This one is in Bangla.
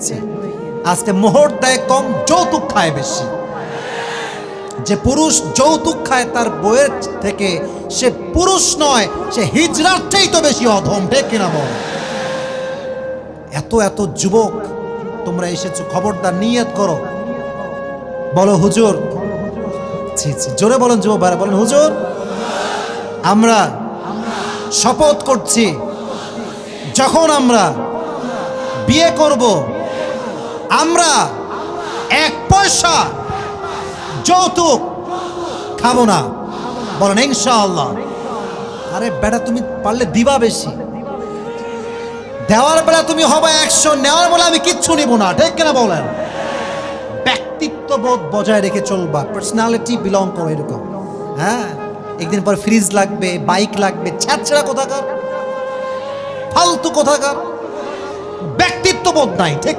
গিয়েছে। আজকে মোহর দেয় কম, যৌতুক খায় বেশি। যে পুরুষ যৌতুক খায় তার বউয়ের থেকে, সে পুরুষ নয়, সে হিজড়ার চেয়ে তো বেশি অধম। ঠিক কিনা বল? এত এত যুবক তোমরা এসেছো, খবরদার নিয়ত করো, বলো হুজুর, জি জি জোরে বলেন যুবক ভাইরা, বলেন হুজুর, আমরা শপথ করছি যখন আমরা বিয়ে করব আমরা 1 পয়সা যৌতুক খাবো না। বলেন ইনশাআল্লাহ। আরে বেটা, তুমি পারলে দিবা বেশি, দেওয়ার বেলা তুমি হবে 100, নেওয়ার বেলা আমি কিচ্ছু নিব না। ঠিক কিনা বলেন? ব্যক্তিত্ববোধ বজায় রেখে চলবা, পার্সোনালিটি বিলং করো এরকম। হ্যাঁ, একদিন পর ফ্রিজ লাগবে, বাইক লাগবে, ছ্যাঁচড়া কোথাকার, ফালতু কোথাকার, ব্যক্তিত্ববোধ নাই। ঠিক